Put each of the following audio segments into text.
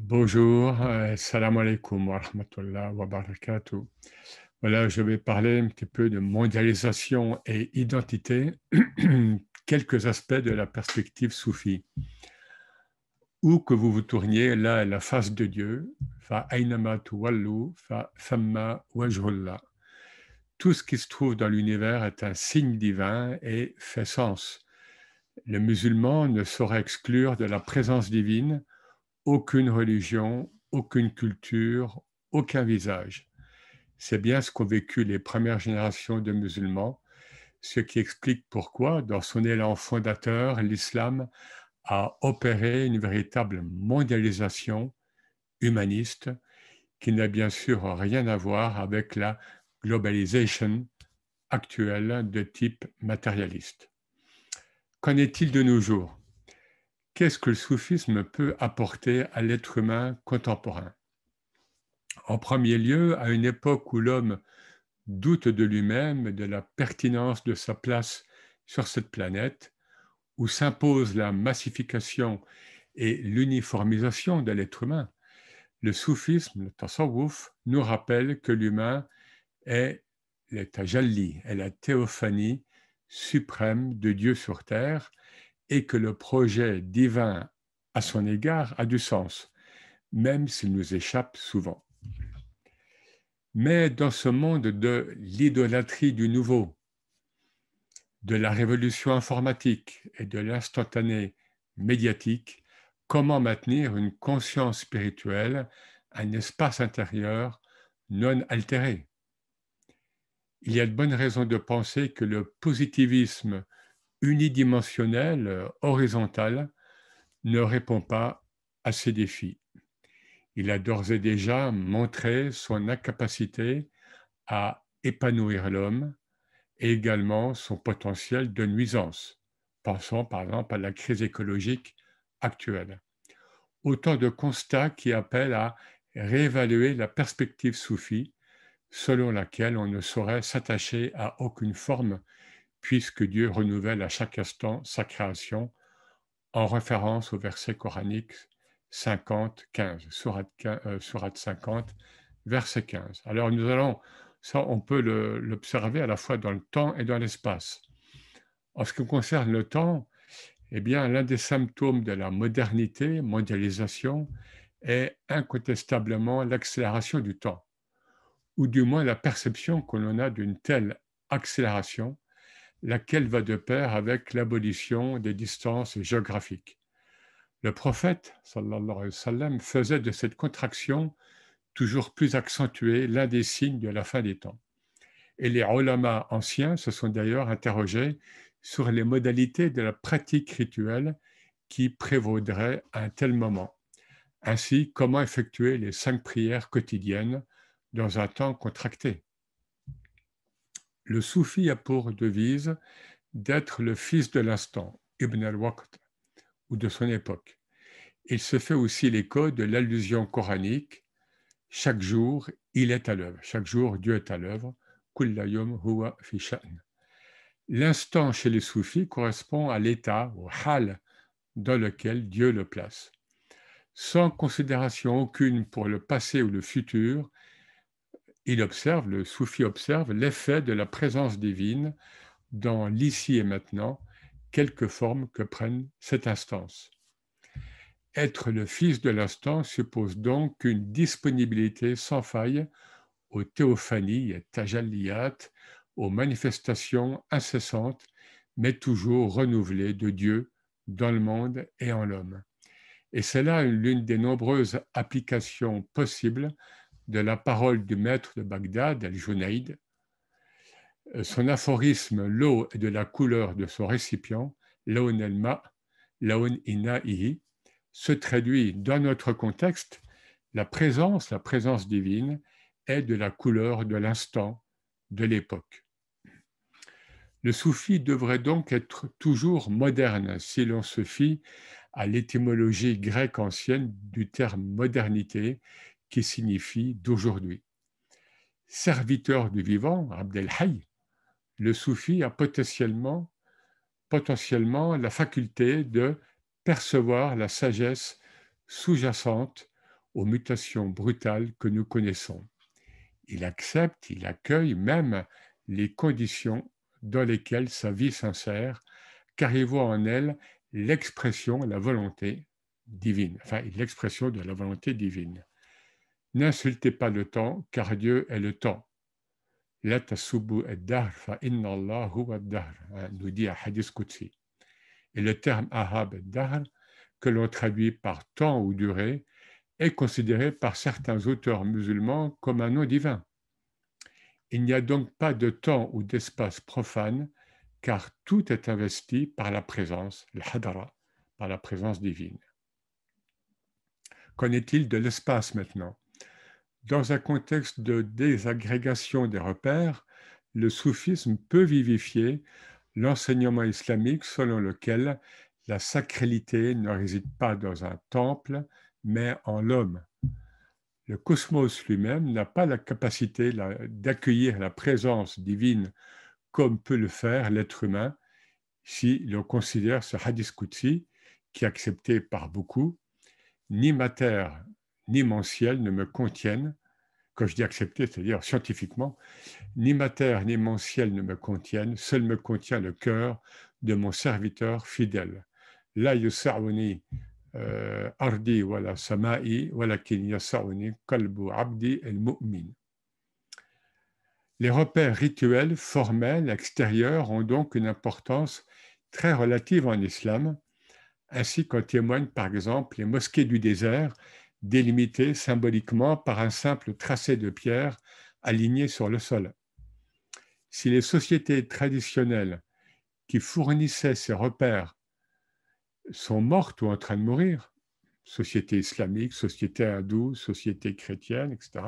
Bonjour, salam alaikum wa rahmatullah wa barakatuh. Voilà, je vais parler un petit peu de mondialisation et identité, quelques aspects de la perspective soufie. Où que vous vous tourniez, là est la face de Dieu, fa aynama tuwallu, fa thamma wajhullah. Tout ce qui se trouve dans l'univers est un signe divin et fait sens. Le musulman ne saurait exclure de la présence divine aucune religion, aucune culture, aucun visage. C'est bien ce qu'ont vécu les premières générations de musulmans, ce qui explique pourquoi, dans son élan fondateur, l'islam a opéré une véritable mondialisation humaniste qui n'a bien sûr rien à voir avec la globalisation actuelle de type matérialiste. Qu'en est-il de nos jours? Qu'est-ce que le soufisme peut apporter à l'être humain contemporain? En premier lieu, à une époque où l'homme doute de lui-même et de la pertinence de sa place sur cette planète, où s'impose la massification et l'uniformisation de l'être humain, le soufisme, le tasawwuf, nous rappelle que l'humain est le tajalli, est la théophanie suprême de Dieu sur terre et que le projet divin à son égard a du sens, même s'il nous échappe souvent. Mais dans ce monde de l'idolâtrie du nouveau, de la révolution informatique et de l'instantané médiatique, comment maintenir une conscience spirituelle, un espace intérieur non altéré? Il y a de bonnes raisons de penser que le positivisme unidimensionnel, horizontal, ne répond pas à ces défis. Il a d'ores et déjà montré son incapacité à épanouir l'homme et également son potentiel de nuisance. Pensons par exemple à la crise écologique actuelle. Autant de constats qui appellent à réévaluer la perspective soufie selon laquelle on ne saurait s'attacher à aucune forme puisque Dieu renouvelle à chaque instant sa création en référence au verset coranique 50-15, sourate 50, verset 15. Alors nous allons, ça on peut l'observer à la fois dans le temps et dans l'espace. En ce qui concerne le temps, eh bien l'un des symptômes de la modernité, mondialisation, est incontestablement l'accélération du temps, ou du moins la perception que l'on a d'une telle accélération, laquelle va de pair avec l'abolition des distances géographiques. Le prophète, sallallahu alayhi wa sallam, faisait de cette contraction toujours plus accentuée l'un des signes de la fin des temps. Et les ulama anciens se sont d'ailleurs interrogés sur les modalités de la pratique rituelle qui prévaudrait à un tel moment. Ainsi, comment effectuer les 5 prières quotidiennes dans un temps contracté? Le soufi a pour devise d'être le fils de l'instant, Ibn al-Waqt, ou de son époque. Il se fait aussi l'écho de l'allusion coranique « Chaque jour, il est à l'œuvre ». Chaque jour, Dieu est à l'œuvre. « Kulla yawm huwa fi sha'n ». L'instant chez les soufis correspond à l'état, au hal, dans lequel Dieu le place. Sans considération aucune pour le passé ou le futur, le soufi observe l'effet de la présence divine dans l'ici et maintenant, quelque forme que prenne cette instance. Être le fils de l'instant suppose donc une disponibilité sans faille aux théophanies et tajalliyat, aux manifestations incessantes, mais toujours renouvelées de Dieu dans le monde et en l'homme. Et c'est là l'une des nombreuses applications possibles de la parole du maître de Bagdad, Al-Junayd. Son aphorisme « l'eau est de la couleur de son récipient » lawn el-ma, lawn ina'ihi, se traduit dans notre contexte, la présence divine est de la couleur de l'instant, de l'époque. Le soufi devrait donc être toujours moderne si l'on se fie à l'étymologie grecque ancienne du terme modernité qui signifie d'aujourd'hui. Serviteur du vivant, Abdel Hayy, le soufi a potentiellement la faculté de percevoir la sagesse sous-jacente aux mutations brutales que nous connaissons. Il accepte, il accueille même les conditions dans lesquelles sa vie s'insère, car il voit en elle l'expression, la volonté divine, enfin l'expression de la volonté divine. N'insultez pas le temps, car Dieu est le temps. La tasubbu ad-dahr fa inna Allah huwa ad-dahr, nous dit un hadith qudsi. Et le terme ahab ad-dahr, que l'on traduit par temps ou durée, est considéré par certains auteurs musulmans comme un nom divin. Il n'y a donc pas de temps ou d'espace profane, car tout est investi par la présence, le hadara, par la présence divine. Qu'en est-il de l'espace maintenant? Dans un contexte de désagrégation des repères, le soufisme peut vivifier l'enseignement islamique selon lequel la sacralité ne réside pas dans un temple, mais en l'homme. Le cosmos lui-même n'a pas la capacité d'accueillir la présence divine comme peut le faire l'être humain si l'on considère ce hadith qudsi, qui est accepté par beaucoup, ni matière ni mon ciel ne me contiennent. Quand je dis accepté, c'est-à-dire scientifiquement, ni matière ni mon ciel ne me contiennent, seul me contient le cœur de mon serviteur fidèle. La yusa'uni ardi wala sama'i walakin yasa'uni qalbu abdi el-mu'min. Les repères rituels, formels, extérieurs ont donc une importance très relative en islam, ainsi qu'en témoignent par exemple les mosquées du désert, délimitées symboliquement par un simple tracé de pierre aligné sur le sol. Si les sociétés traditionnelles qui fournissaient ces repères sont mortes ou en train de mourir, société islamique, société hindoue, société chrétienne, etc.,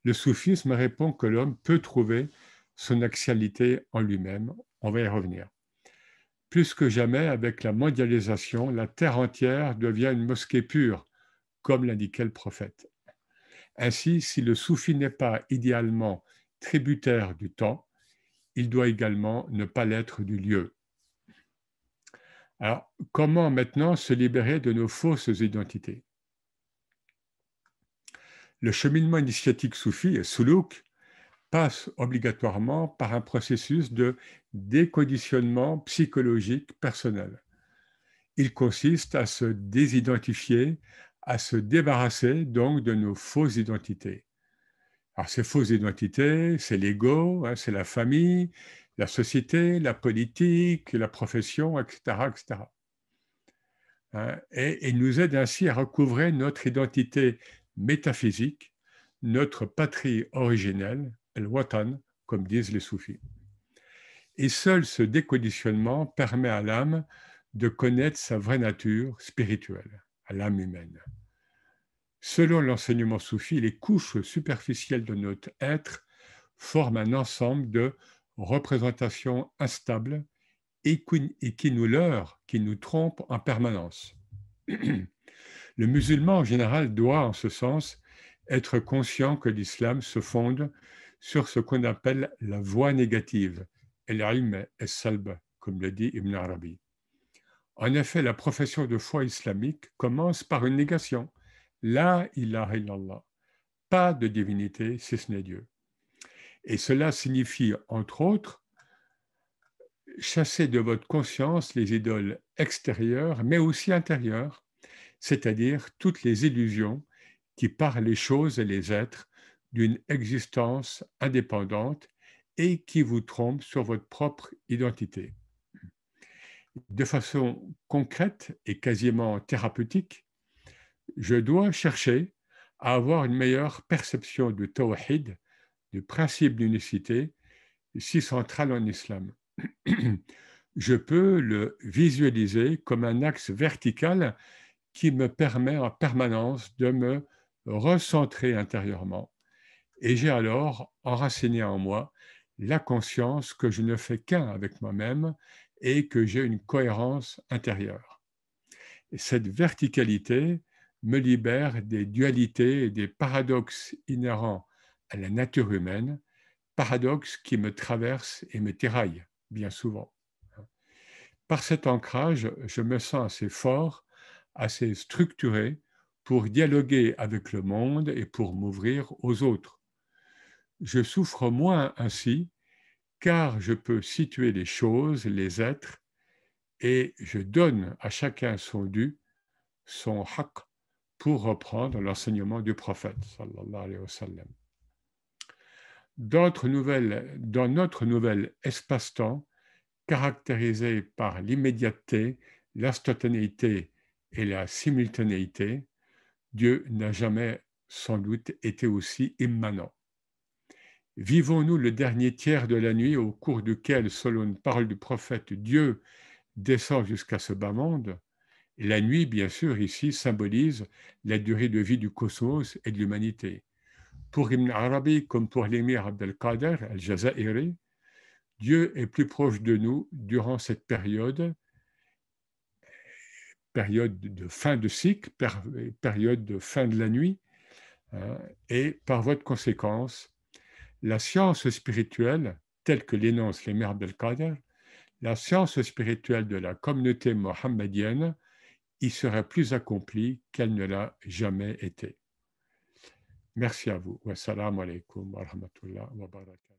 le soufisme répond que l'homme peut trouver son axialité en lui-même. On va y revenir. Plus que jamais, avec la mondialisation, la terre entière devient une mosquée pure, comme l'indiquait le prophète. Ainsi, si le soufi n'est pas idéalement tributaire du temps, il doit également ne pas l'être du lieu. Alors, comment maintenant se libérer de nos fausses identités? Le cheminement initiatique soufi, et soulouk, passe obligatoirement par un processus de déconditionnement psychologique personnel. Il consiste à se désidentifier, à se débarrasser donc de nos fausses identités. Alors ces fausses identités, c'est l'ego, c'est la famille, la société, la politique, la profession, etc. etc. Et il nous aide ainsi à recouvrer notre identité métaphysique, notre patrie originelle, el-Watan, comme disent les soufis. Et seul ce déconditionnement permet à l'âme de connaître sa vraie nature spirituelle, à l'âme humaine. Selon l'enseignement soufi, les couches superficielles de notre être forment un ensemble de représentations instables et qui nous leurrent, qui nous trompent en permanence. Le musulman en général doit, en ce sens, être conscient que l'islam se fonde sur ce qu'on appelle la voie négative, el-ilm es-salb, comme le dit Ibn Arabi. En effet, la profession de foi islamique commence par une négation. La ilaha illallah. Pas de divinité si ce n'est Dieu. Et cela signifie, entre autres, chasser de votre conscience les idoles extérieures, mais aussi intérieures, c'est-à-dire toutes les illusions qui parent les choses et les êtres d'une existence indépendante et qui vous trompent sur votre propre identité. De façon concrète et quasiment thérapeutique, je dois chercher à avoir une meilleure perception du tawhid, du principe d'unicité, si central en islam. Je peux le visualiser comme un axe vertical qui me permet en permanence de me recentrer intérieurement. Et j'ai alors enraciné en moi la conscience que je ne fais qu'un avec moi-même et que j'ai une cohérence intérieure. Et cette verticalité me libère des dualités et des paradoxes inhérents à la nature humaine, paradoxes qui me traversent et me tiraillent bien souvent. Par cet ancrage, je me sens assez fort, assez structuré pour dialoguer avec le monde et pour m'ouvrir aux autres. Je souffre moins ainsi, car je peux situer les choses, les êtres, et je donne à chacun son dû, son haqq, pour reprendre l'enseignement du prophète, sallallahu alayhi wa sallam. Dans notre nouvel espace-temps, caractérisé par l'immédiateté, l'instantanéité et la simultanéité, Dieu n'a jamais sans doute été aussi immanent. Vivons-nous le dernier tiers de la nuit au cours duquel, selon une parole du prophète, Dieu descend jusqu'à ce bas monde? Et la nuit, bien sûr, ici symbolise la durée de vie du cosmos et de l'humanité. Pour Ibn Arabi, comme pour l'émir Abdelkader al-Jazairi, Dieu est plus proche de nous durant cette période de fin de cycle, période de fin de la nuit, hein, et par voie de conséquence, la science spirituelle, telle que l'énonce l'émir Abdelkader, la science spirituelle de la communauté mohammedienne y serait plus accomplie qu'elle ne l'a jamais été. Merci à vous. Wassalamu alaikum wa rahmatullah wa barakatuh.